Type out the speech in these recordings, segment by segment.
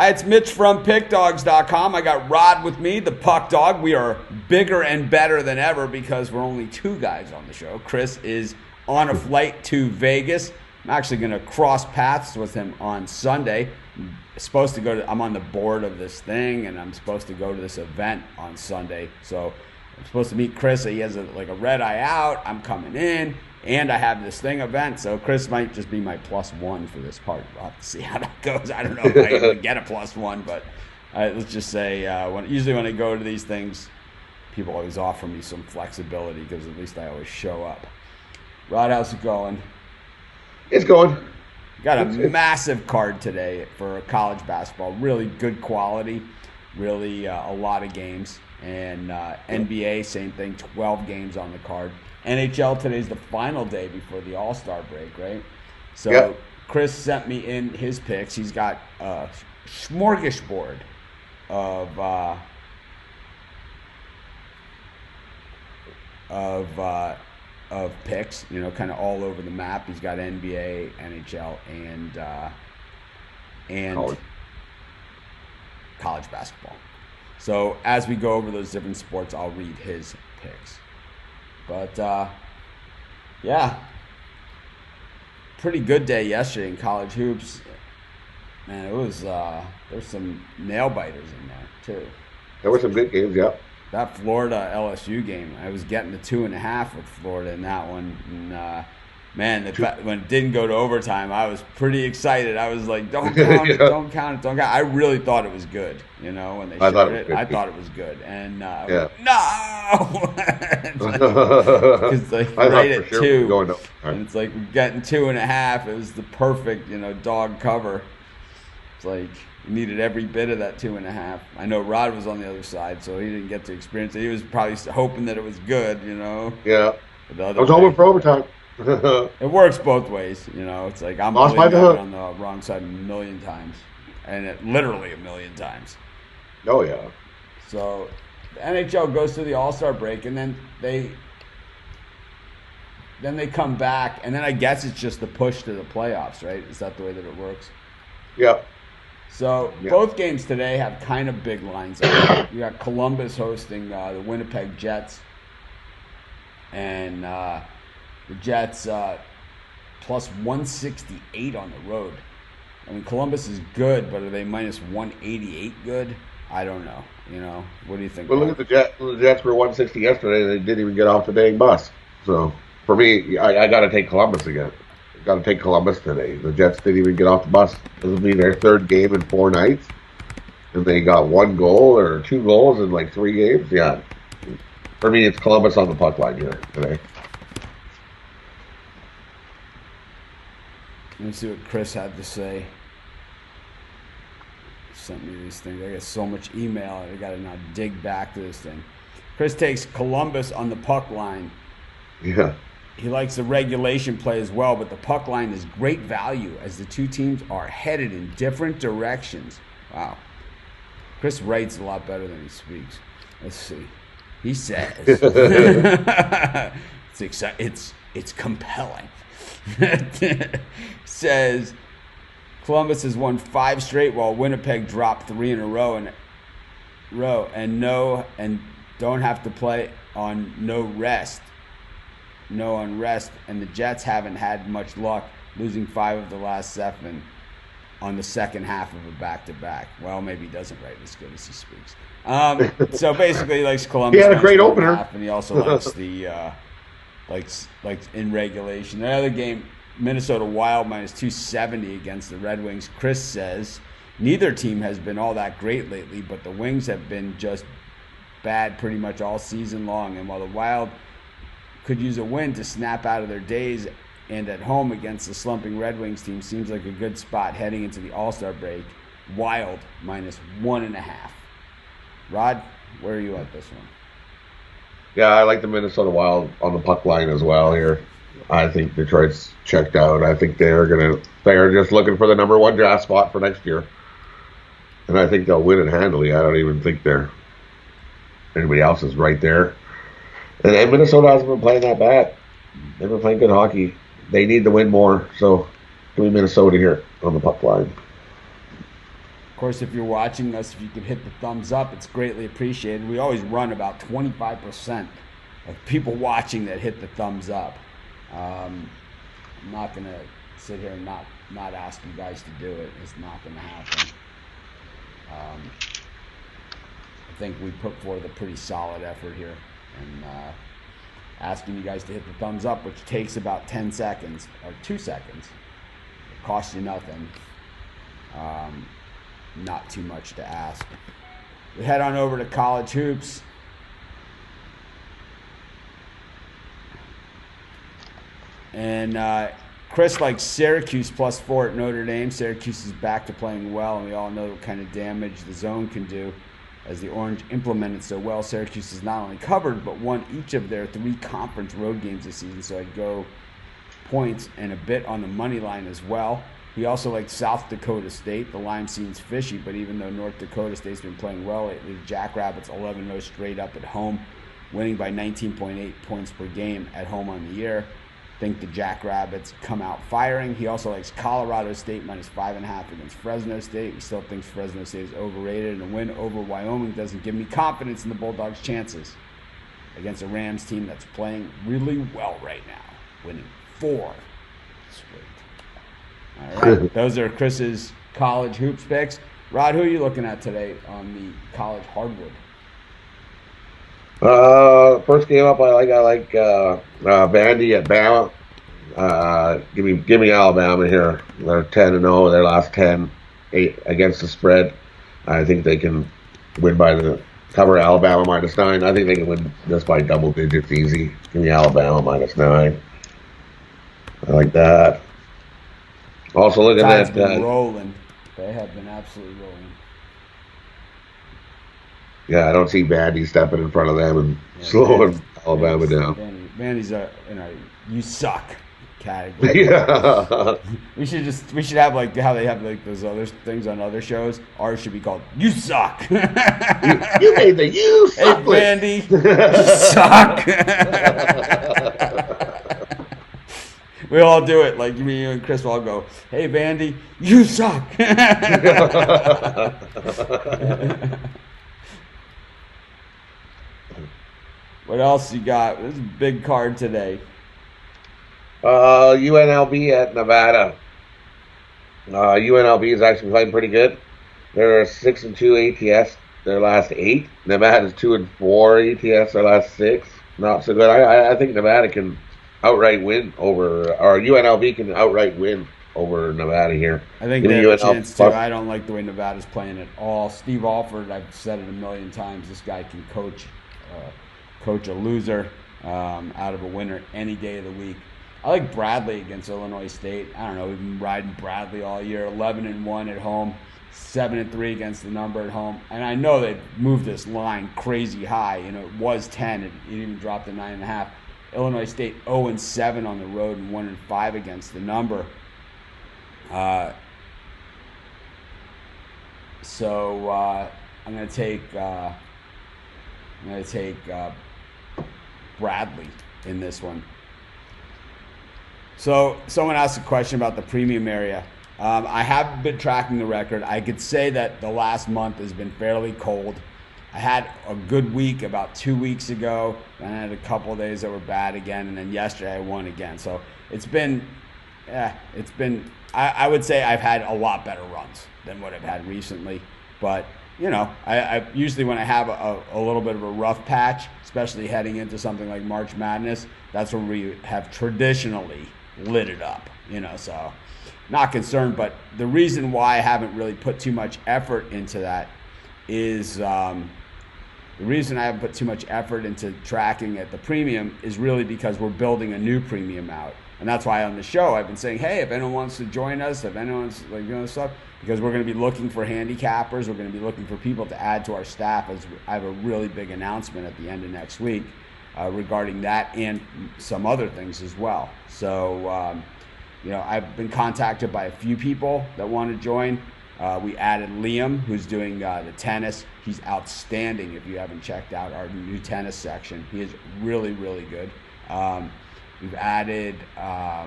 Hi, it's Mitch from PickDogs.com. I got Rod with me, the Puck Dog. We are bigger and better than ever because we're only two guys on the show. Chris is on a flight to Vegas. I'm actually going to cross paths with him on Sunday. I'm on the board of this thing, and I'm supposed to go to this event on Sunday. So I'm supposed to meet Chris. He has a red eye out. I'm coming in, and I have this thing event. So Chris might just be my +1 for this party. We'll have to see how that goes. I don't know if I even get a +1, but let's just say usually when I go to these things, people always offer me some flexibility because at least I always show up. Rod, how's it going? It's going. Got a massive card today for college basketball. Really good quality. Really a lot of games. And NBA, same thing, 12 games on the card. NHL, today's the final day before the All-Star break, right? So yep. Chris sent me in his picks. He's got a smorgasbord of picks, kind of all over the map. He's got NBA, NHL, and college basketball. So as we go over those different sports, I'll read his picks. But yeah, pretty good day yesterday in college hoops. Man, it was there's some nail biters in there too. There were some good games, yeah. That Florida LSU game, I was getting the 2.5 with Florida in that one. And, man, when it didn't go to overtime, I was pretty excited. I was like, don't count it, don't count it, don't count it. I really thought it was good, when they showed it. I thought it was good. And yeah. No! Because right at 2. And it's like we're getting 2.5. It was the perfect, dog cover. It's like you needed every bit of that 2.5. I know Rod was on the other side, so he didn't get to experience it. He was probably hoping that it was good, Yeah. I was hoping for overtime. It works both ways, It's like I'm on the wrong side a million times, and literally a million times. Oh yeah. So the NHL goes to the All-Star break, and then they come back, and then I guess it's just the push to the playoffs, right? Is that the way that it works? Yeah. So both games today have kind of big lines. You got Columbus hosting the Winnipeg Jets, and the Jets plus 168 on the road. I mean, Columbus is good, but are they minus 188 good? I don't know. What do you think? Well, look at the Jets. The Jets were 160 yesterday. They didn't even get off the dang bus. So for me, I got to take Columbus again. Got to take Columbus today. The Jets didn't even get off the bus. This will be their third game in 4 nights. And they got 1 goal or 2 goals in like 3 games. Yeah. For me, it's Columbus on the puck line here today. Let me see what Chris had to say. He sent me these things. I got so much email. I got to now dig back to this thing. Chris takes Columbus on the puck line. Yeah. He likes the regulation play as well, but the puck line is great value as the two teams are headed in different directions. Wow. Chris writes a lot better than he speaks. Let's see. He says, it's compelling. Says, Columbus has won 5 straight while Winnipeg dropped 3 in a row and don't have to play on no unrest, and the Jets haven't had much luck, losing 5 of the last 7 on the second half of a back-to-back. Well, maybe he doesn't write as good as he speaks. So basically, he likes Columbus. He had a great opener, and he also likes the like in regulation. The other game, Minnesota Wild minus 270 against the Red Wings. Chris says neither team has been all that great lately, but the Wings have been just bad pretty much all season long. And while the Wild could use a win to snap out of their days, and at home against the slumping Red Wings team seems like a good spot heading into the All-Star break. Wild minus 1.5. Rod, where are you at this one? Yeah, I like the Minnesota Wild on the puck line as well here. I think Detroit's checked out. I think they are just looking for the number 1 draft spot for next year. And I think they'll win it handily. I don't even think anybody else is right there. And Minnesota hasn't been playing that bad. They've been playing good hockey. They need to win more. So give me Minnesota here on the puck line. course, if you're watching us, if you could hit the thumbs up, it's greatly appreciated. We always run about 25% of people watching that hit the thumbs up. I'm not going to sit here and not ask you guys to do it. It's not going to happen. I think we put forth a pretty solid effort here. And asking you guys to hit the thumbs up, which takes about 10 seconds or 2 seconds. It costs you nothing. Not too much to ask. We head on over to college hoops. And Chris likes Syracuse +4 at Notre Dame. Syracuse is back to playing well, and we all know what kind of damage the zone can do. As the Orange implemented so well, Syracuse has not only covered, but won each of their 3 conference road games this season. So I'd go points and a bit on the money line as well. He also likes South Dakota State. The line seems fishy, but even though North Dakota State's been playing well lately, the Jackrabbits 11-0 straight up at home, winning by 19.8 points per game at home on the year. Think the Jackrabbits come out firing. He also likes Colorado State -5.5 against Fresno State. He still thinks Fresno State is overrated, and a win over Wyoming doesn't give me confidence in the Bulldogs' chances against a Rams team that's playing really well right now, winning 4 straight. All right, those are Chris's college hoops picks. Rod, who are you looking at today on the college hardwood? First game up, I like Vandy at Bama. Give me Alabama here. They're 10-0. Their last 10, 8 against the spread. I think they can win by the cover. Alabama -9. I think they can win just by double digits easy. Give me Alabama -9. I like that. Also looking at rolling. They have been absolutely rolling. Yeah, I don't see Vandy stepping in front of them and slowing Alabama down. Vandy's you suck category. Yeah. we should have like how they have like those other things on other shows. Ours should be called "You Suck." you made the "You Suck." Hey, Vandy, you suck. We all do it. Like me and Chris will all go, "Hey, Vandy, you suck." What else you got? This is a big card today. UNLV at Nevada. UNLV is actually playing pretty good. They're 6-2 ATS their last 8. Nevada's 2-4 ATS their last 6. Not so good. I think Nevada can outright win over, or UNLV can outright win over Nevada here. I think they have a chance too. I don't like the way Nevada's playing at all. Steve Alford, I've said it a million times. This guy can coach a loser out of a winner any day of the week. I like Bradley against Illinois State. I don't know. We've been riding Bradley all year. 11-1 at home, 7-3 against the number at home. And I know they've moved this line crazy high. You know, it was 10. It even dropped to 9.5. Illinois State 0-7 on the road and 1-5 against the number. So I'm going to take Bradley in this one. So someone asked a question about the premium area. I have been tracking the record. I could say that the last month has been fairly cold. I had a good week about 2 weeks ago, and I had a couple of days that were bad again, and then yesterday I won again. So I would say I've had a lot better runs than what I've had recently. But, you know, I usually when I have a little bit of a rough patch, especially heading into something like March Madness, that's where we have traditionally lit it up, you know, so not concerned. But the reason why I haven't really put too much effort into that is the reason I haven't put too much effort into tracking at the premium is really because we're building a new premium out. And that's why on the show I've been saying, hey, if anyone wants to join us, if anyone's like doing stuff, because we're going to be looking for handicappers, we're going to be looking for people to add to our staff. As I have a really big announcement at the end of next week regarding that and some other things as well. So, you know, I've been contacted by a few people that want to join. We added Liam, who's doing the tennis. He's outstanding if you haven't checked out our new tennis section. He is really, really good. We've added, I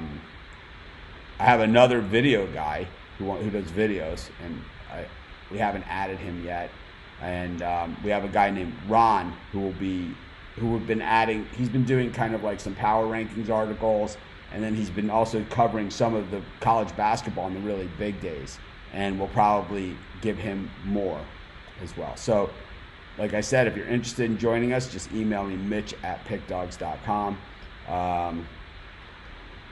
have another video guy who does videos, and we haven't added him yet. And we have a guy named Ron who have been adding. He's been doing kind of like some power rankings articles, and then he's been also covering some of the college basketball on the really big days. And we'll probably give him more as well. So, like I said, if you're interested in joining us, just email me, mitch@pickdogs.com.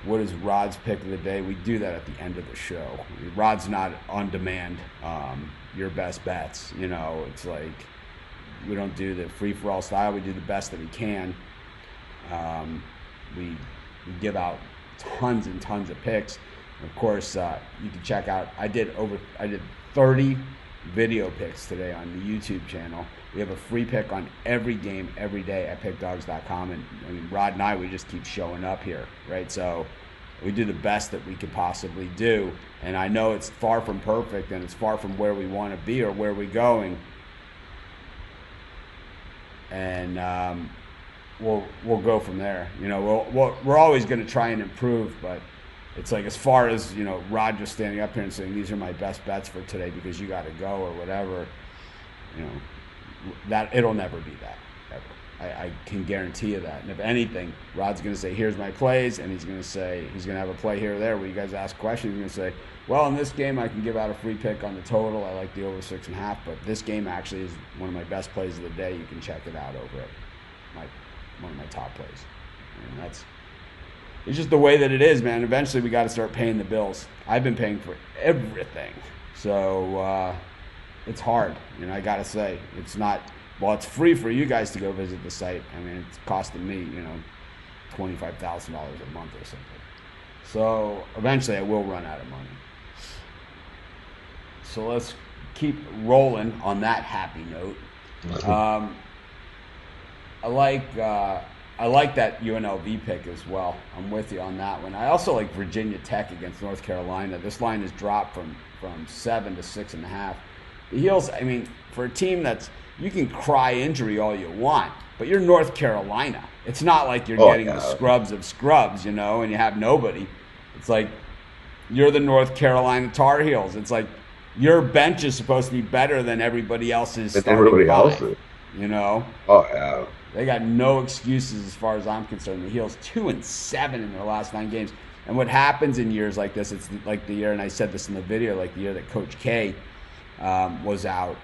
What is Rod's pick of the day? We do that at the end of the show. Rod's not on demand. Your best bets. It's like we don't do the free-for-all style. We do the best that we can. We give out tons and tons of picks. Of course, you can check out. I did 30 video picks today on the YouTube channel. We have a free pick on every game every day at pickdogs.com, and I mean, Rod and I, we just keep showing up here, right? So we do the best that we could possibly do, and I know it's far from perfect and it's far from where we want to be or where we're going, and we'll go from there. We're always going to try and improve, but it's like, as far as, Rod just standing up here and saying, these are my best bets for today because you got to go or whatever, that it'll never be that, ever. I can guarantee you that. And if anything, Rod's going to say, here's my plays, and he's going to have a play here or there where you guys ask questions. He's going to say, well, in this game I can give out a free pick on the total. I like the over 6.5, but this game actually is one of my best plays of the day. You can check it out over at one of my top plays. And it's just the way that it is, man. Eventually we got to start paying the bills. I've been paying for everything. So it's hard, I got to say. It's not, well, it's free for you guys to go visit the site. I mean, it's costing me, $25,000 a month or something. So eventually I will run out of money. So let's keep rolling on that happy note. I like that UNLV pick as well. I'm with you on that one. I also like Virginia Tech against North Carolina. This line has dropped from 7 to 6.5. The Heels, I mean, for a team you can cry injury all you want, but you're North Carolina. It's not like you're getting the scrubs of scrubs, and you have nobody. It's like you're the North Carolina Tar Heels. It's like your bench is supposed to be better than everybody else's starting five, Oh, yeah. They got no excuses as far as I'm concerned. The Heels 2-7 in their last 9 games. And what happens in years like this, it's like the year, and I said this in the video, like the year that Coach K was out.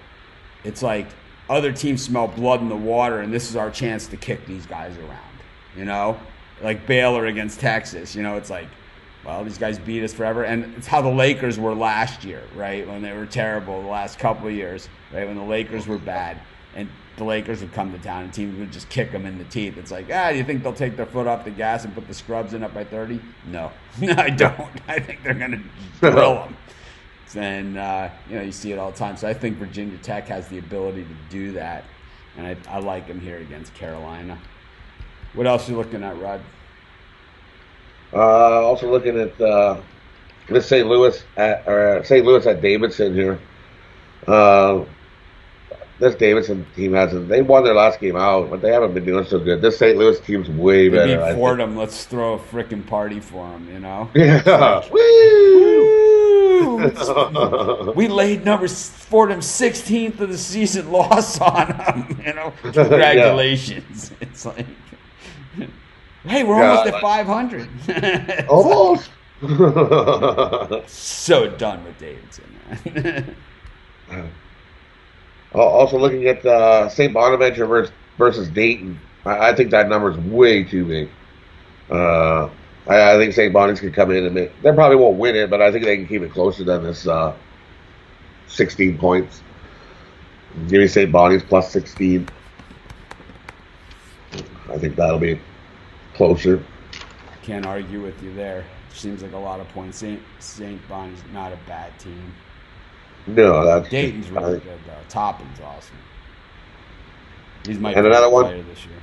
It's like other teams smell blood in the water, and this is our chance to kick these guys around, Like Baylor against Texas, it's like, well, these guys beat us forever. And it's how the Lakers were last year, right, when they were terrible the last couple of years, right, when the Lakers were bad. And the Lakers would come to town and teams would just kick them in the teeth. It's like, do you think they'll take their foot off the gas and put the scrubs in up by 30? No. No, I don't. I think they're going to drill them. And, you see it all the time. So I think Virginia Tech has the ability to do that. And I like them here against Carolina. What else are you looking at, Rod? Also looking at this St. Louis at Davidson here. This Davidson team they won their last game out, but they haven't been doing so good. This St. Louis team's way better. They beat Fordham. Let's throw a freaking party for them, Yeah. Woo! We laid Fordham's 16th of the season loss on them, Congratulations. Yeah. It's like, hey, we're almost at 500. Almost. So done with Davidson, man. Also looking at St. Bonaventure versus Dayton, I think that number is way too big. I think St. Bonnie's could come in and they probably won't win it, but I think they can keep it closer than this 16 points. Give me St. Bonnie's plus 16. I think that'll be closer. Can't argue with you there. Seems like a lot of points. St. Bonnie's not a bad team. No, that's Dayton's really good though. Toppin's awesome. He's my favorite player this year.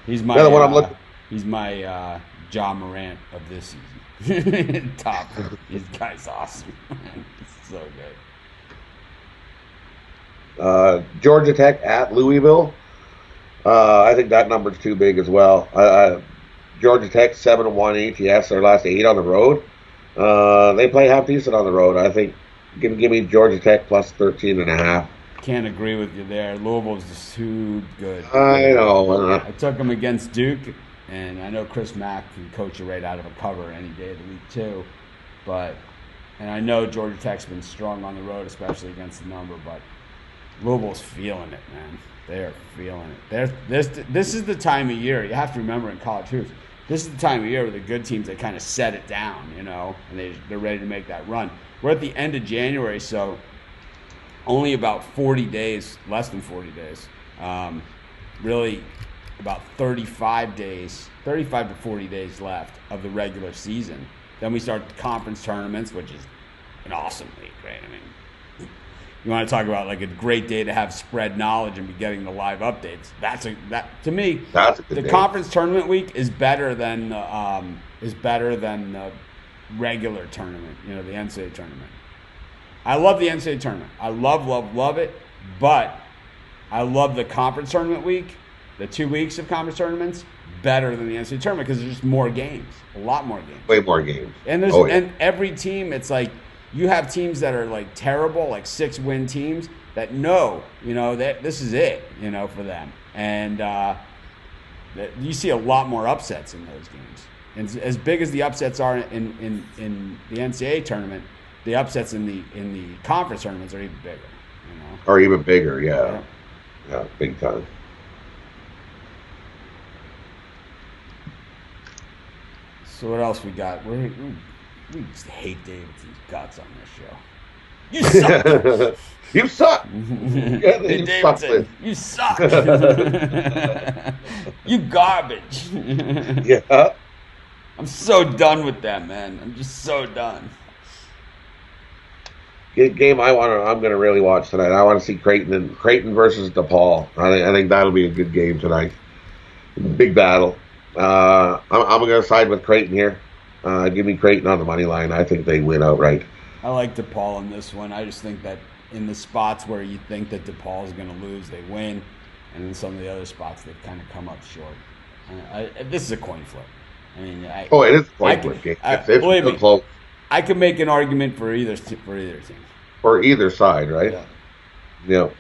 He's my another one I'm looking. He's my Ja Morant of this season. Toppin. This guy's awesome. It's so good. Georgia Tech at Louisville. I think that number's too big as well. Georgia Tech 7-1 ATS. Their last 8 on the road. They play half decent on the road. I think Give me Georgia Tech plus 13.5. Can't agree with you there. Louisville's just too good. I know. I took them against Duke, and I know Chris Mack can coach you right out of a cover any day of the week too. And I know Georgia Tech's been strong on the road, especially against the number. But Louisville's feeling it, man. They're feeling it. This is the time of year. You have to remember in college hoops, this is the time of year where the good teams, they kind of set it down, and they're ready to make that run. We're at the end of January, so only about 40 days, less than 40 days, really about 35 to 40 days left of the regular season. Then we start the conference tournaments, which is an awesome league, right? I mean, you want to talk about like a great day to have spread knowledge and be getting the live updates. To me, That's a good the day. conference tournament week is better than the regular tournament. The NCAA tournament. I love the NCAA tournament. I love it. But I love the conference tournament week, the 2 weeks of conference tournaments, better than the NCAA tournament because there's just more games, a lot more games. Way more games. And and every team, it's like you have teams that are like terrible, like 6-win teams that know, that this is it, for them. And you see a lot more upsets in those games. And as big as the upsets are in the NCAA tournament, the upsets in the conference tournaments are even bigger. Or even bigger, yeah. Yeah, big time. So what else we got? We just hate Davidson's guts on this show. You suck. You suck. Yeah, Hey, you Davidson, you suck. You garbage. Yeah. I'm so done with them, man. I'm just so done. Game I'm gonna really watch tonight. I want to see Creighton versus DePaul. I think that'll be a good game tonight. Big battle. I'm gonna side with Creighton here. Give me Creighton on the money line. I think they win outright. I like DePaul in this one. I just think that in the spots where you think that DePaul is going to lose, they win. And in some of the other spots, they've kind of come up short. This is a coin flip. I mean, it is a coin flip game. Believe me, close. I can make an argument for either team. For either side, right? Yeah.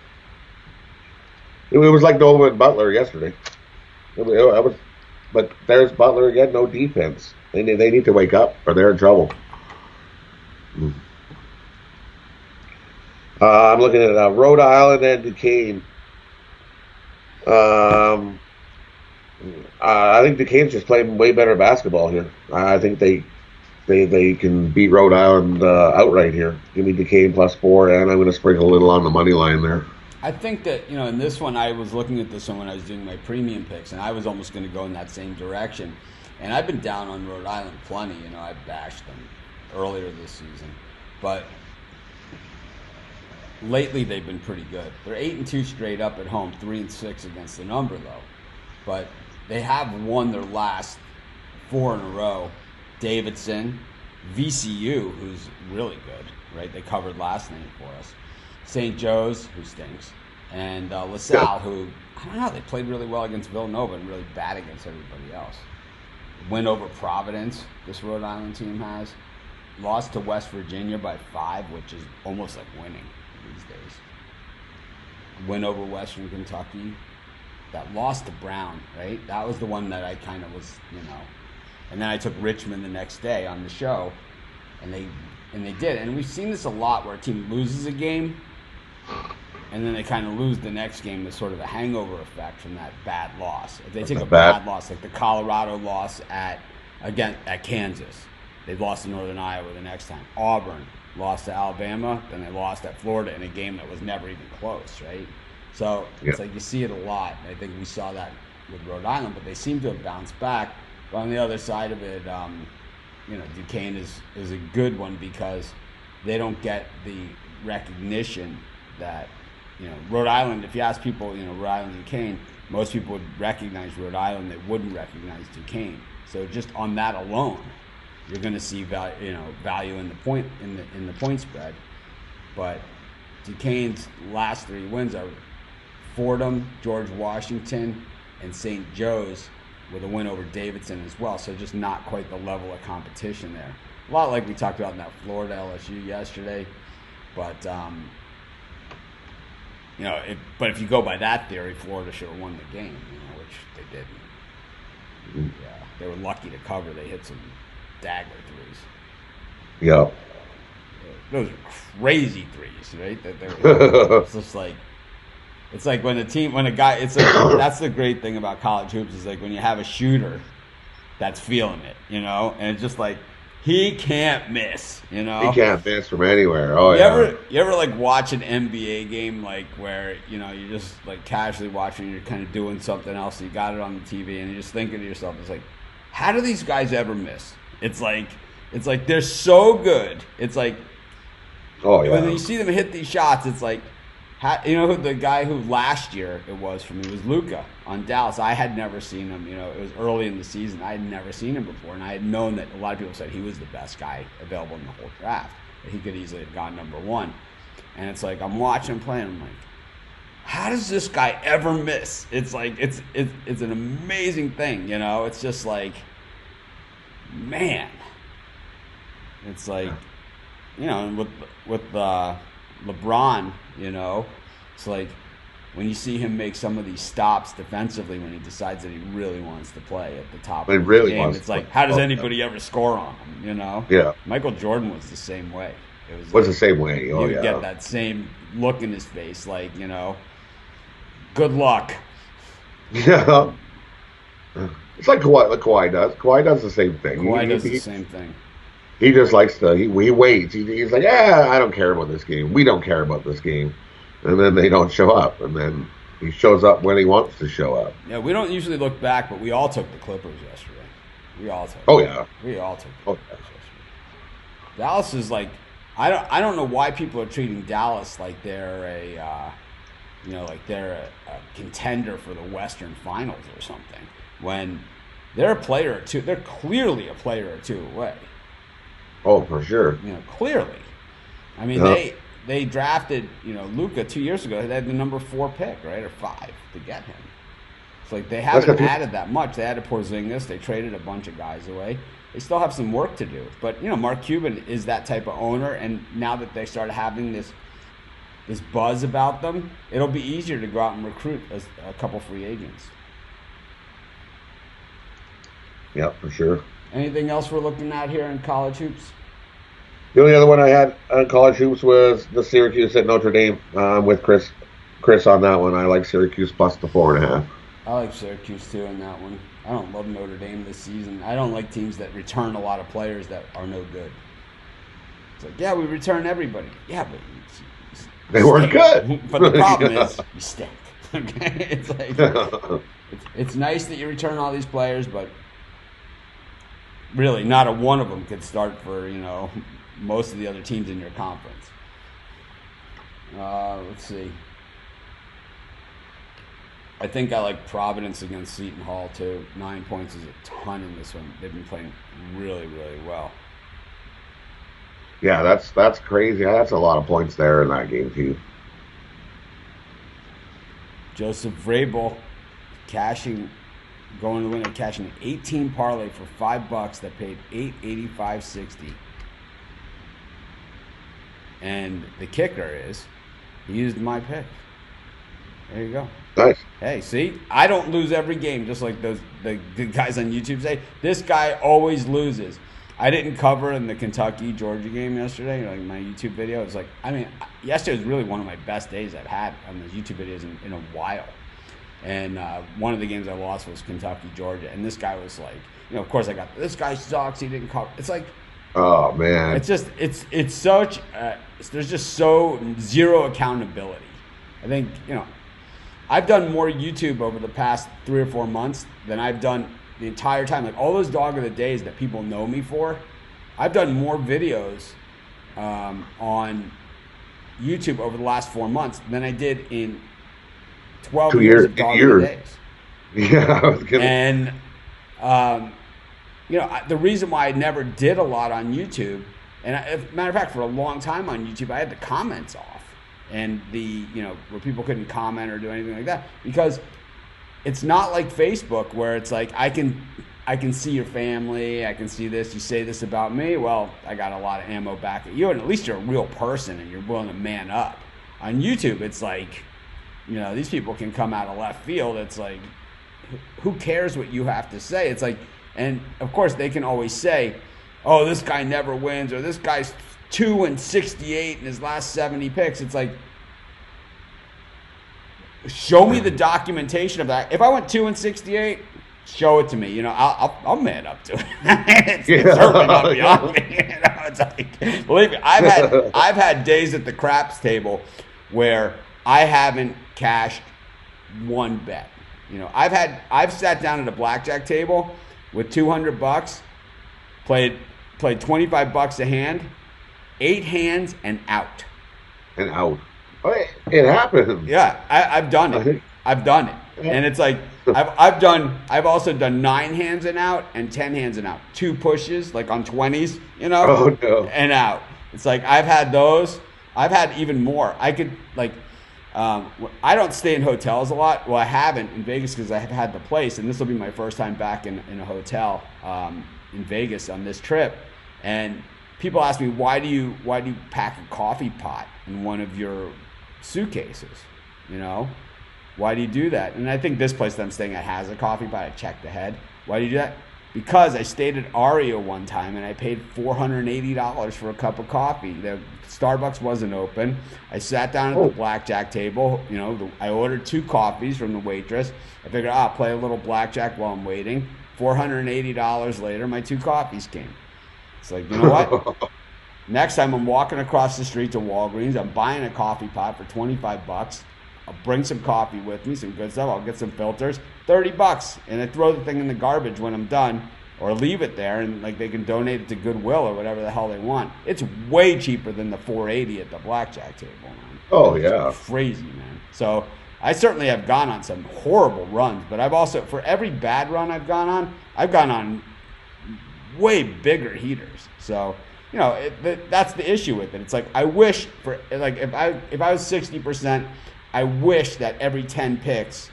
It was like Nova and Butler yesterday. But there's Butler again, no defense. They need to wake up, or they're in trouble. I'm looking at Rhode Island and Duquesne. I think Duquesne's just playing way better basketball here. I think they can beat Rhode Island outright here. Give me Duquesne +4, and I'm going to sprinkle a little on the money line there. I think that, in this one, I was looking at this one when I was doing my premium picks, and I was almost going to go in that same direction. And I've been down on Rhode Island plenty. I bashed them earlier this season. But lately, they've been pretty good. They're 8-2 straight up at home, 3-6 against the number, though. But they have won their last 4 in a row. Davidson, VCU, who's really good, right? They covered last night for us. St. Joe's, who stinks, and LaSalle, who, I don't know, they played really well against Villanova and really bad against everybody else. Win over Providence, this Rhode Island team has. Lost to West Virginia by 5, which is almost like winning these days. Win over Western Kentucky. That loss to Brown, right? That was the one that I kind of was, And then I took Richmond the next day on the show, and they did. And we've seen this a lot where a team loses a game, and then they kind of lose the next game with sort of a hangover effect from that bad loss. If they take a bad loss, like the Colorado loss at Kansas, they lost to Northern Iowa the next time. Auburn lost to Alabama, then they lost at Florida in a game that was never even close, right? So it's like you see it a lot. I think we saw that with Rhode Island, but they seem to have bounced back. But on the other side of it, Duquesne is a good one because they don't get the recognition that, Rhode Island, if you ask people, Rhode Island and Duquesne, most people would recognize Rhode Island, they wouldn't recognize Duquesne. So just on that alone, you're going to see value in the point spread. But Duquesne's last 3 wins are Fordham, George Washington, and St. Joe's, with a win over Davidson as well. So just not quite the level of competition there. A lot like we talked about in that Florida LSU yesterday. But but if you go by that theory, Florida should have won the game, which they didn't. Yeah, they were lucky to cover. They hit some dagger threes. Yeah. Those are crazy threes, right? It's just like, it's like when a guy, it's like, that's the great thing about college hoops is like when you have a shooter that's feeling it, and it's just like, he can't miss, He can't miss from anywhere. Oh, You ever like watch an NBA game like where, you're just like casually watching, you're kind of doing something else, and you got it on the TV, and you're just thinking to yourself, it's like, how do these guys ever miss? It's like they're so good. It's like, oh yeah. When you see them hit these shots, it's like, who the guy who last year it was for me was Luka on Dallas. I had never seen him. It was early in the season. I had never seen him before, and I had known that a lot of people said he was the best guy available in the whole draft. That he could easily have gone number one. And it's like I'm watching him play, and I'm like, how does this guy ever miss? It's like it's an amazing thing. It's just like, man. It's like, and with LeBron, it's like when you see him make some of these stops defensively when he decides that he really wants to play at the top of the game, it's like, how does anybody ever score on him, Yeah. Michael Jordan was the same way. It was the same way. Oh, you would get that same look in his face, like, good luck. Yeah. It's like what Kawhi does. Kawhi does the same thing. Kawhi does the same thing. He just likes to, he waits. He's like, I don't care about this game. We don't care about this game. And then they don't show up. And then he shows up when he wants to show up. Yeah, we don't usually look back, but we all took the Clippers yesterday. We all took We all took the Clippers yesterday. Dallas is like, I don't know why people are treating Dallas like they're a contender for the Western Finals or something. When they're a player or two, they're clearly a player or two away. Oh, for sure. Clearly. I mean, they drafted, Luka 2 years ago. They had the number 4 pick, right, or 5 to get him. It's like they haven't added that much. They added Porzingis. They traded a bunch of guys away. They still have some work to do. But, Mark Cuban is that type of owner, and now that they started having this buzz about them, it'll be easier to go out and recruit a couple free agents. Yeah, for sure. Anything else we're looking at here in college hoops? The only other one I had on college hoops was the Syracuse at Notre Dame with Chris on that one. I like Syracuse plus the 4.5. I like Syracuse too in that one. I don't love Notre Dame this season. I don't like teams that return a lot of players that are no good. It's like, yeah, we return everybody. Yeah, but they weren't good. But the problem is you stink. Okay, it's like it's nice that you return all these players, but really, not a one of them could start for, most of the other teams in your conference. Let's see. I think I like Providence against Seton Hall, too. 9 points is a ton in this one. They've been playing really, really well. Yeah, that's crazy. That's a lot of points there in that game, too. Joseph Vrabel going to win and cashing an 18 parlay for $5 that paid $885.60. And the kicker is he used my pick. There you go. Nice. Hey, see, I don't lose every game, just like the guys on YouTube say. This guy always loses. I didn't cover in the Kentucky-Georgia game yesterday, like my YouTube video. It was like, yesterday was really one of my best days I've had on the YouTube videos in a while. And one of the games I lost was Kentucky-Georgia. And this guy was like, of course I got, this guy sucks, he didn't cover. It's like, oh, man. It's just, it's such, there's just so zero accountability. I think, I've done more YouTube over the past 3 or 4 months than I've done the entire time. Like all those Dog of the Days that people know me for, I've done more videos on YouTube over the last 4 months than I did in 12 years of Dog of the Days. Yeah, I was kidding. And, the reason why I never did a lot on YouTube, and as a matter of fact, for a long time on YouTube, I had the comments off. And where people couldn't comment or do anything like that. Because it's not like Facebook where it's like I can I can see your family. I can see this. You say this about me. Well, I got a lot of ammo back at you, and at least you're a real person and you're willing to man up. On YouTube, it's like, these people can come out of left field. It's like, who cares what you have to say? It's like, and of course they can always say, oh, this guy never wins, or this guy's 2-68 in his last 70 picks. It's like, show me the documentation of that. If I went 2-68, show it to me. I'll man up to it. It's certainly not beyond me. It's like, believe me, I've had days at the craps table where I haven't cashed one bet. I've sat down at a blackjack table with $200, played $25 a hand, 8 hands and out. And out. It happens. Yeah, I've done it. I've done it, and it's like I've also done 9 hands and out and 10 hands and out. 2 pushes like on 20s, Oh, no. and out. It's like I've had those. I've had even more. I could like. I don't stay in hotels a lot. Well, I haven't in Vegas because I have had the place, and this will be my first time back in a hotel in Vegas on this trip. And people ask me, why do you pack a coffee pot in one of your suitcases? Why do you do that? And I think this place that I'm staying at has a coffee pot. I checked ahead. Why do you do that? Because I stayed at Aria one time and I paid $480 for a cup of coffee. The Starbucks wasn't open. I sat down at the blackjack table. I ordered 2 coffees from the waitress. I figured, I'll play a little blackjack while I'm waiting. $480 later, my 2 coffees came. It's like, you know what? Next time I'm walking across the street to Walgreens, I'm buying a coffee pot for $25. I'll bring some coffee with me, some good stuff. I'll get some filters, $30, and I throw the thing in the garbage when I'm done, or leave it there, and like they can donate it to Goodwill or whatever the hell they want. It's way cheaper than the $480 at the blackjack table, man. Oh yeah, it's crazy, man. So I certainly have gone on some horrible runs, but I've also, for every bad run I've gone on way bigger heaters. So that's the issue with it. It's like I wish for like if I was 60%. I wish that every 10 picks,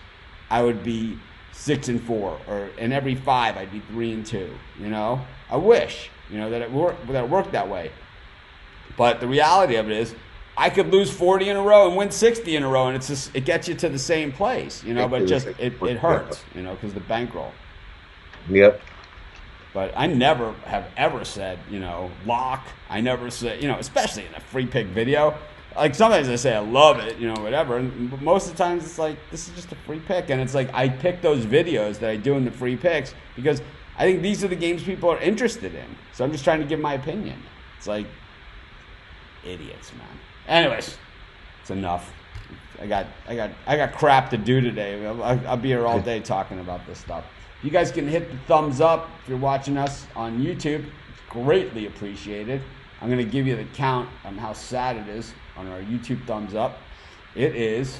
I would be 6-4, or in every 5, I'd be 3-2. I wish, that it worked that way. But the reality of it is, I could lose 40 in a row and win 60 in a row, and it gets you to the same place, but it hurts, because the bankroll. Yep. But I never have ever said, lock. I never said, especially in a free pick video. Like sometimes I say I love it, whatever. But most of the times it's like, this is just a free pick. And it's like I pick those videos that I do in the free picks because I think these are the games people are interested in. So I'm just trying to give my opinion. It's like, idiots, man. Anyways, it's enough. I got crap to do today. I'll be here all day talking about this stuff. If you guys can hit the thumbs up if you're watching us on YouTube, it's greatly appreciated. I'm going to give you the count on how sad it is on our YouTube thumbs up. It is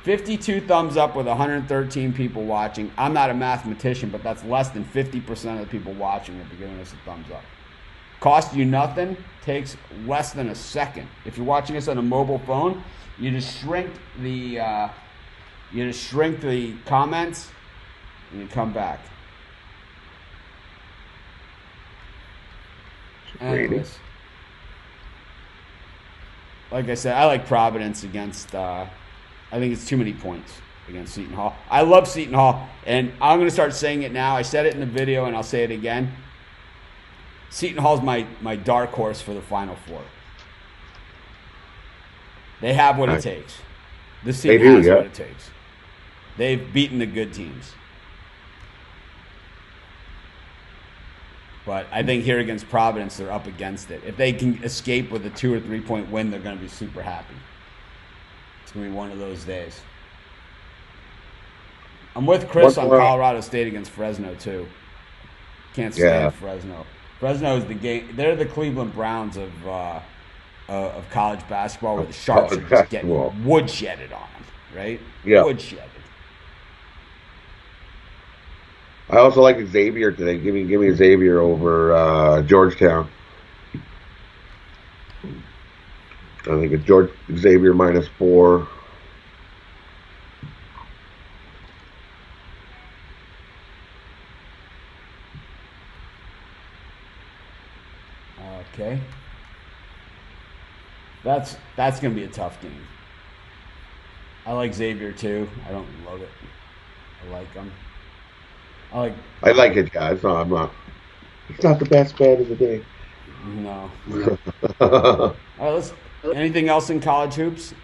52 thumbs up with 113 people watching. I'm not a mathematician, but that's less than 50% of the people watching are giving us a thumbs up. Costs you nothing, takes less than a second. If you're watching us on a mobile phone, you just shrink the comments and you come back. Anyways, like I said, I like Providence against, I think it's too many points against Seton Hall. I love Seton Hall, and I'm going to start saying it now. I said it in the video, and I'll say it again. Seton Hall's my dark horse for the Final Four. They have what it takes. This team has what it takes. They've beaten the good teams. But I think here against Providence, they're up against it. If they can escape with a 2 or 3 point win, they're going to be super happy. It's going to be one of those days. I'm with Chris on Colorado State against Fresno, too. Can't stand Fresno. Fresno is the game. They're the Cleveland Browns of college basketball, where the Sharps are just getting woodshedded on them, right? Yeah. Woodshedded. I also like Xavier today. Give me Xavier over Georgetown. I think it's Xavier -4. That's going to be a tough game. I like Xavier too. I don't love it. I like him. I like it, guys. No, I'm not. It's not the best bet of the day. No. All right, anything else in college hoops?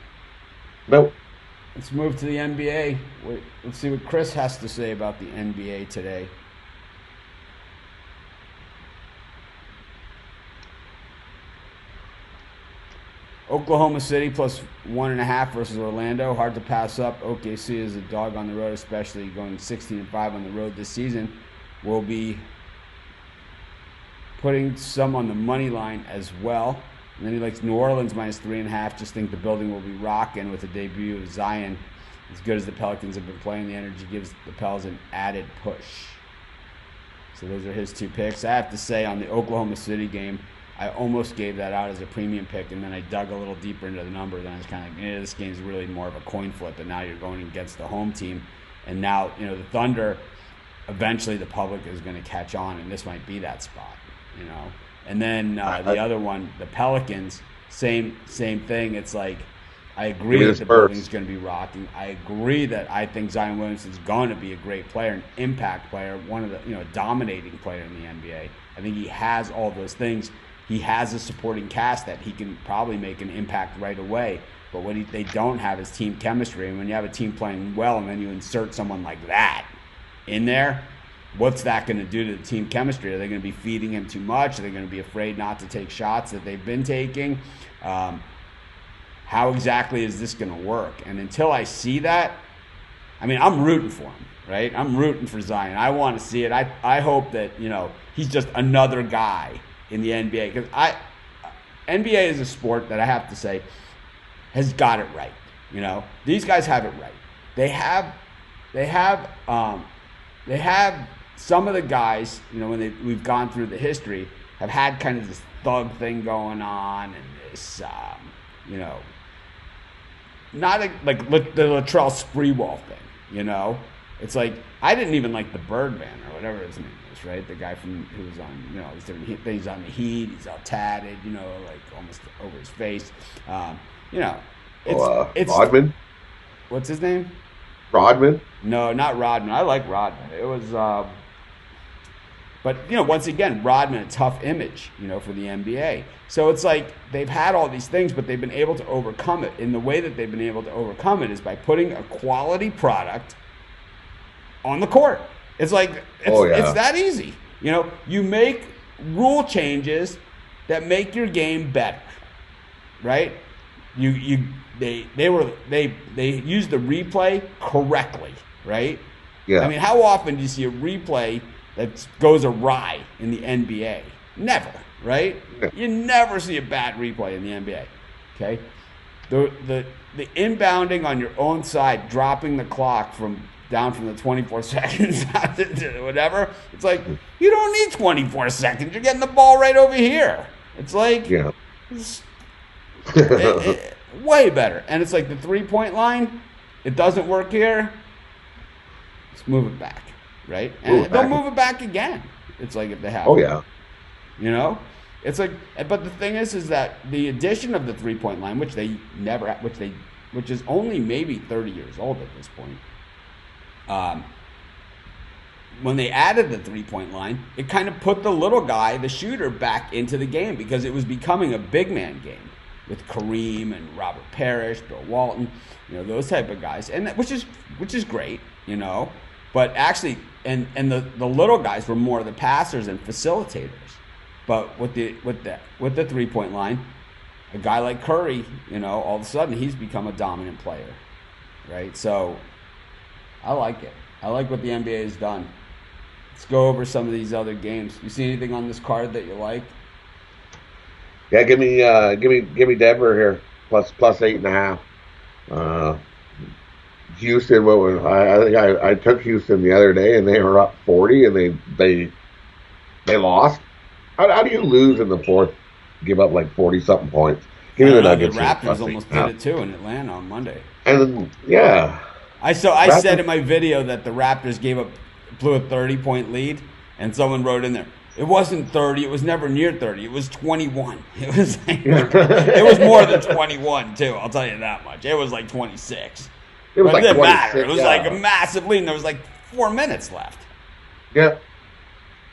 Nope. Let's move to the NBA. Let's see what Chris has to say about the NBA today. Oklahoma City plus 1.5 versus Orlando. Hard to pass up. OKC is a dog on the road, especially going 16-5 on the road this season. We'll be putting some on the money line as well. And then he likes New Orleans minus 3.5. Just think the building will be rocking with the debut of Zion. As good as the Pelicans have been playing, the energy gives the Pels an added push. So those are his 2 picks. I have to say on the Oklahoma City game, I almost gave that out as a premium pick, and then I dug a little deeper into the number. Then I was kind of like, this game's really more of a coin flip, and now you're going against the home team. And now, the Thunder, eventually the public is going to catch on, and this might be that spot, And then the other one, the Pelicans, same thing. It's like, I agree that the building's going to be rocking. I agree that I think Zion Williamson's going to be a great player, an impact player, one of the, dominating player in the NBA. I think he has all those things. He has a supporting cast that he can probably make an impact right away. But what they don't have is team chemistry. And when you have a team playing well and then you insert someone like that in there, what's that going to do to the team chemistry? Are they going to be feeding him too much? Are they going to be afraid not to take shots that they've been taking? How exactly is this going to work? And until I see that, I'm rooting for him, right? I'm rooting for Zion. I want to see it. I hope that, he's just another guy in the NBA, because NBA is a sport that I have to say has got it right. These guys have it right. They have some of the guys, when we've gone through the history, have had kind of this thug thing going on and this, not like the Latrell Sprewell thing, It's like, I didn't even like the Birdman or whatever his name is, right? The guy who was on, these different things on the Heat. He's all tatted, like almost over his face. It's Rodman? What's his name? Rodman? No, not Rodman. I like Rodman. It was, but, once again, Rodman, a tough image, for the NBA. So it's like they've had all these things, but they've been able to overcome it. And the way that they've been able to overcome it is by putting a quality product on the court. It's like, it's that easy. You make rule changes that make your game better, right? They used the replay correctly, right? Yeah. How often do you see a replay that goes awry in the NBA? Never, right? Yeah. You never see a bad replay in the NBA. Okay, the inbounding on your own side, dropping the clock down from the 24 seconds to whatever. It's like, you don't need 24 seconds. You're getting the ball right over here. It's like, way better. And it's like the 3-point line. It doesn't work here. Let's move it back, right? And they'll move it back again. It's like if they have. Oh yeah. It's like, but the thing is that the addition of the 3-point line, which is only maybe 30 years old at this point. When they added the 3-point line, it kind of put the little guy, the shooter, back into the game because it was becoming a big man game with Kareem and Robert Parrish, Bill Walton, those type of guys, and which is great, But actually, and the little guys were more the passers and facilitators. But with the 3-point line, a guy like Curry, all of a sudden he's become a dominant player, right? So I like it. I like what the NBA has done. Let's go over some of these other games. You see anything on this card that you like? Yeah, give me Denver here plus 8.5. Houston. I think I took Houston the other day and they were up 40 and they lost. How do you lose in the fourth? Give up like 40 something points. Give me the Nuggets. The Raptors almost did it too in Atlanta on Monday. And yeah. I said in my video that the Raptors blew a 30-point lead, and someone wrote in there, It wasn't 30. It was never near 30. It was 21. It was like, it was more than 21 too. I'll tell you that much. It was like 26. It was but like it didn't matter. It 26, was like a massive lead, and there was like 4 minutes left. Yeah.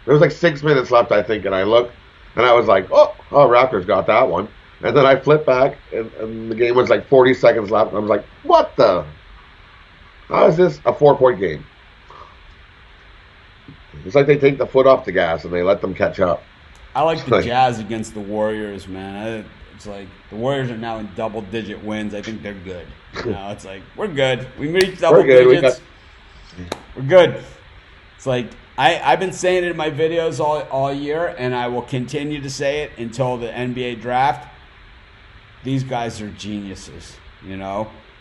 There was like 6 minutes left, I think, and I looked, and I was like, oh, Raptors got that one. And then I flipped back, and the game was like 40 seconds left, and I was like, what the? How is this a 4-point game? It's like they take the foot off the gas and they let them catch up. I like the Jazz against the Warriors, man. It's like the Warriors are now in double-digit wins. I think they're good. It's like, we're good. We reached double digits. We're good. It's like, I've been saying it in my videos all year, and I will continue to say it until the NBA draft. These guys are geniuses,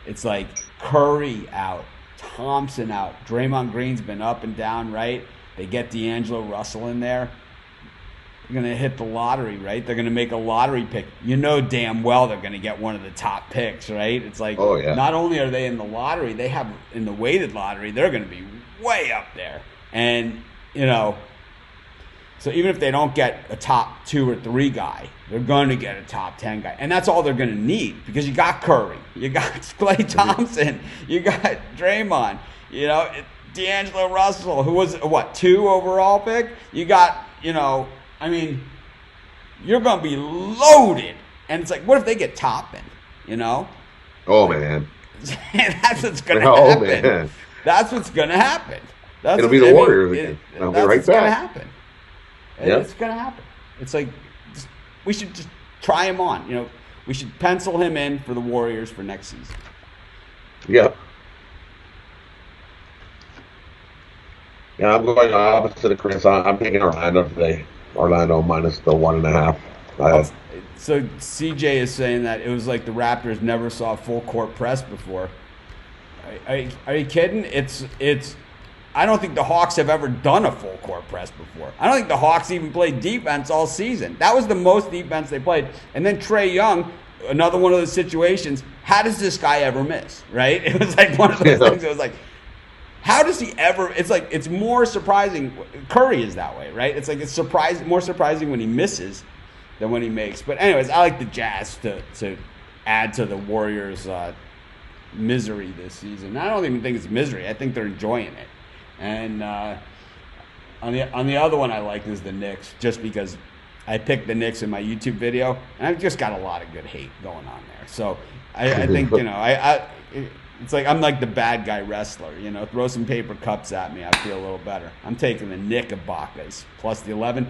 It's like Curry out, Thompson out, Draymond Green's been up and down, right? They get D'Angelo Russell in there. They're going to hit the lottery, right? They're going to make a lottery pick. You know damn well they're going to get one of the top picks, right? It's like, not only are they in the lottery, they have in the weighted lottery, they're going to be way up there. And, so even if they don't get a top 2 or 3 guy, they're going to get a top 10 guy. And that's all they're going to need because you got Curry, you got Klay Thompson, you got Draymond, D'Angelo Russell, who was, 2 overall pick? You got, you're going to be loaded. And it's like, what if they get Toppin, Oh, man. That's what's going to happen. Man. That's what's going to happen. It'll be the Warriors again. They'll be right back. That's what's going to happen. It's going to happen. It's like, we should just try him on. We should pencil him in for the Warriors for next season. Yeah. Yeah, I'm going opposite of Chris. I'm taking Orlando today. Orlando minus the 1.5. So CJ is saying that it was like the Raptors never saw a full court press before. Are you kidding? It's. I don't think the Hawks have ever done a full court press before. I don't think the Hawks even played defense all season. That was the most defense they played. And then Trae Young, another one of those situations. How does this guy ever miss? Right? It was like one of those things. It was like, how does he ever? It's like it's more surprising. Curry is that way, right? It's like it's more surprising when he misses than when he makes. But anyways, I like the Jazz to add to the Warriors' misery this season. I don't even think it's misery. I think they're enjoying it. And on the other one I like is the Knicks, just because I picked the Knicks in my YouTube video, and I've just got a lot of good hate going on there. So I think it's like I'm like the bad guy wrestler, throw some paper cups at me, I feel a little better. I'm taking the Knickerbockers plus the 11.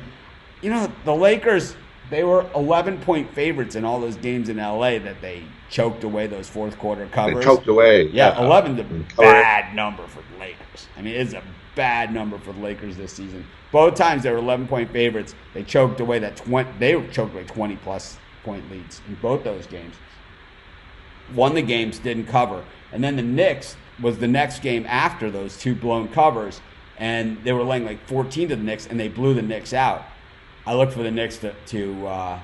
The Lakers, they were 11-point favorites in all those games in LA that they choked away those fourth quarter covers. They choked away. Yeah, 11's a bad number for the Lakers. It's a bad number for the Lakers this season. Both times they were 11-point favorites. They choked away They choked away 20-plus point leads in both those games. Won the games, didn't cover. And then the Knicks was the next game after those 2 blown covers, and they were laying like 14 to the Knicks, and they blew the Knicks out. I look for the Knicks to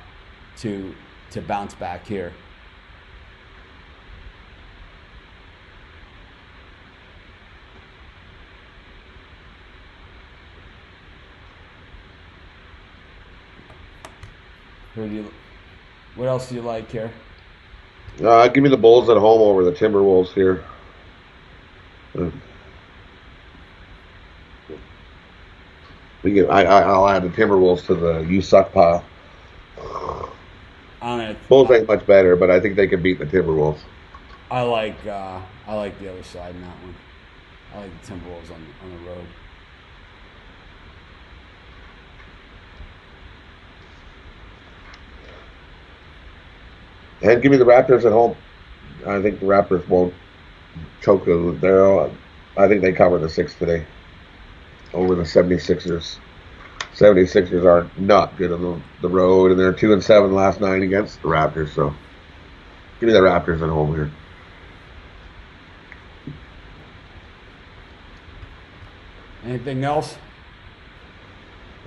bounce back here. What else do you like here? Give me the Bulls at home over the Timberwolves here. I'll add the Timberwolves to the you suck pile. Bulls ain't much better, but I think they can beat the Timberwolves. I like the other side in that one. I like the Timberwolves on the road. And give me the Raptors at home. I think the Raptors won't choke there. I think they cover the 6 today over the 76ers. 76ers are not good on the road, and they're 2-7 last night against the Raptors. So give me the Raptors at home here. Anything else?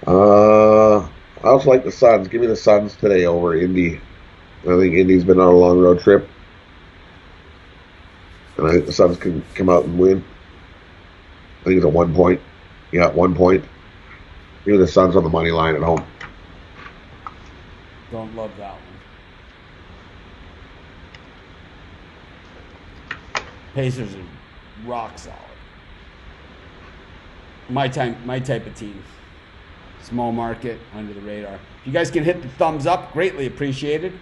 I also like the Suns. Give me the Suns today over Indy. I think Indy's been on a long road trip, and I think the Suns can come out and win. I think it's a 1 point. Yeah, 1 point. Give me the Suns on the money line at home. Don't love that one. Pacers are rock solid. My type of team. Small market, under the radar. If you guys can hit the thumbs up, greatly appreciated.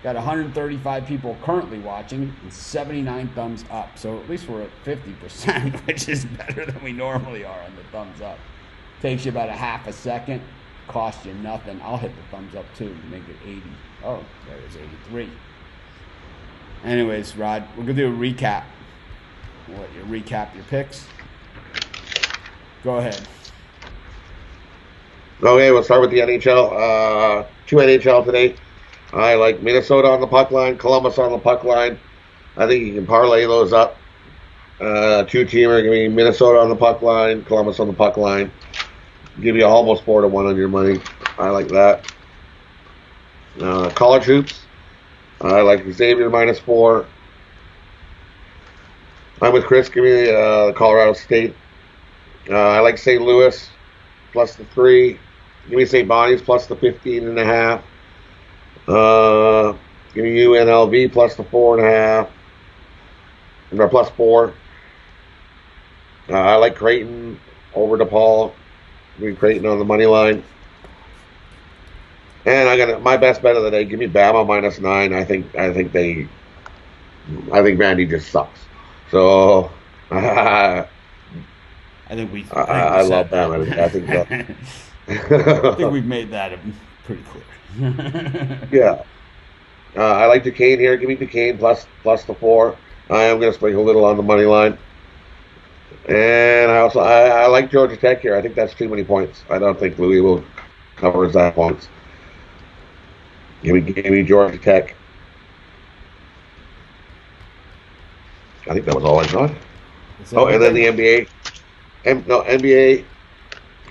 Got 135 people currently watching and 79 thumbs up. So at least we're at 50%, which is better than we normally are on the thumbs up. Takes you about a half a second. Costs you nothing. I'll hit the thumbs up too to make it 80. Oh, there it is, 83. Anyways, Rod, we're going to do a recap. We'll let you recap your picks. Go ahead. Okay, we'll start with the NHL. 2 NHL today. I like Minnesota on the puck line, Columbus on the puck line. I think you can parlay those up. 2-teamer, give me Minnesota on the puck line, Columbus on the puck line. Give you almost 4-1 on your money. I like that. College hoops. I like Xavier -4. I'm with Chris. Give me Colorado State. I like St. Louis plus the 3. Give me St. Bonnie's plus the 15.5. Give me UNLV plus the 4.5. Or plus 4. I like Creighton over DePaul. Give me Creighton on the money line. And I got my best bet of the day. Give me Bama -9. I think Vandy just sucks. So I love Bama. I think I think we've made that pretty clear. Yeah. I like Duquesne here. Give me Duquesne plus the 4. I am going to sprinkle a little on the money line. And I like Georgia Tech here. I think that's too many points. I don't think Louisville covers that points. Give me Georgia Tech. I think that was all I got. Oh, and then the NBA. NBA.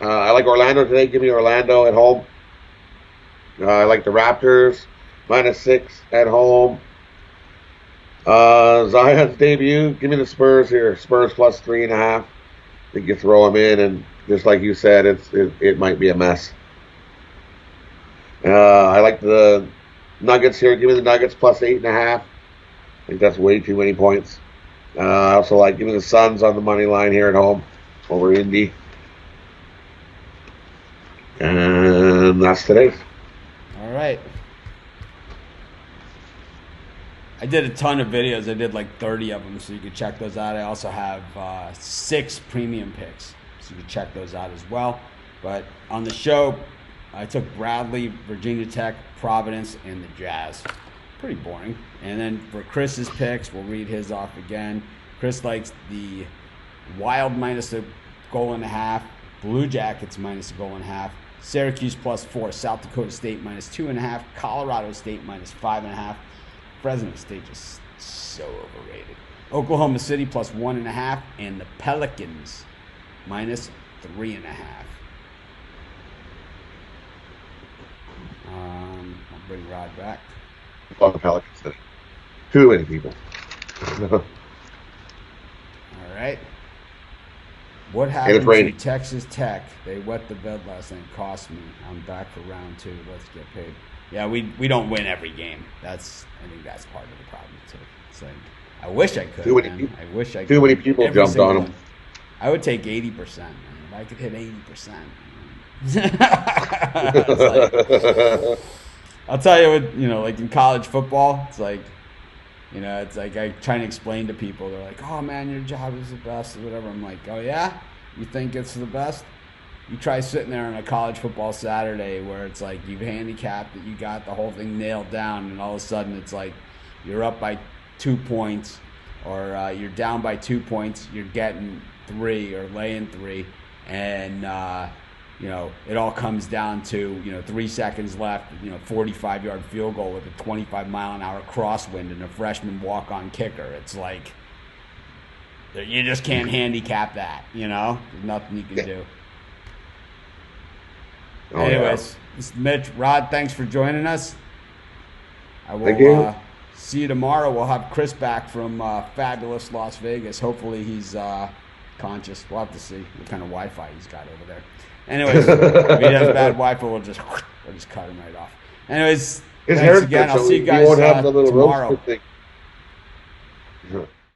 I like Orlando today. Give me Orlando at home. I like the Raptors -6 at home. Zion's debut. Give me the Spurs here. Spurs plus 3.5. I think you throw them in, and just like you said, it might be a mess. I like the Nuggets here. Give me the Nuggets plus 8.5. I think that's way too many points. I also like give me the Suns on the money line here at home over Indy. And that's today's. All right. I did a ton of videos. I did like 30 of them, so you can check those out. I also have 6 premium picks, so you can check those out as well. But on the show, I took Bradley, Virginia Tech, Providence, and the Jazz. Pretty boring. And then for Chris's picks, we'll read his off again. Chris likes the Wild -1.5, Blue Jackets -1.5, Syracuse plus 4, South Dakota State -2.5, Colorado State -5.5. Fresno State just so overrated. Oklahoma City plus 1.5, and the Pelicans -3.5. I'll bring Rod back. On the Pelicans. Too many people. All right. What happened to Texas Tech? They wet the bed last night. Cost me. I'm back for round 2. Let's get paid. Yeah, we don't win every game. I think that's part of the problem too. It's like I wish I could. I wish I could. Too many people jumped on them. I would take 80%. If I could hit 80%. I'll tell you what, like in college football, it's like, it's like I try to explain to people. They're like, "Oh man, your job is the best," or whatever. I'm like, "Oh yeah, you think it's the best?" You try sitting there on a college football Saturday where it's like you've handicapped it, you got the whole thing nailed down, and all of a sudden it's like you're up by 2 points, or you're down by 2 points, you're getting 3 or laying 3, and it all comes down to 3 seconds left, 45-yard field goal with a 25-mile-an-hour crosswind and a freshman walk-on kicker. It's like you just can't handicap that. There's nothing you can do. Anyways, this is Mitch. Rod, thanks for joining us. I will see you tomorrow. We'll have Chris back from fabulous Las Vegas. Hopefully he's conscious. We'll have to see what kind of Wi-Fi he's got over there. Anyways, if he has bad Wi-Fi, we'll just cut him right off. Anyways, His thanks hair's again. good, I'll so see you he guys won't have the little tomorrow. roasted thing.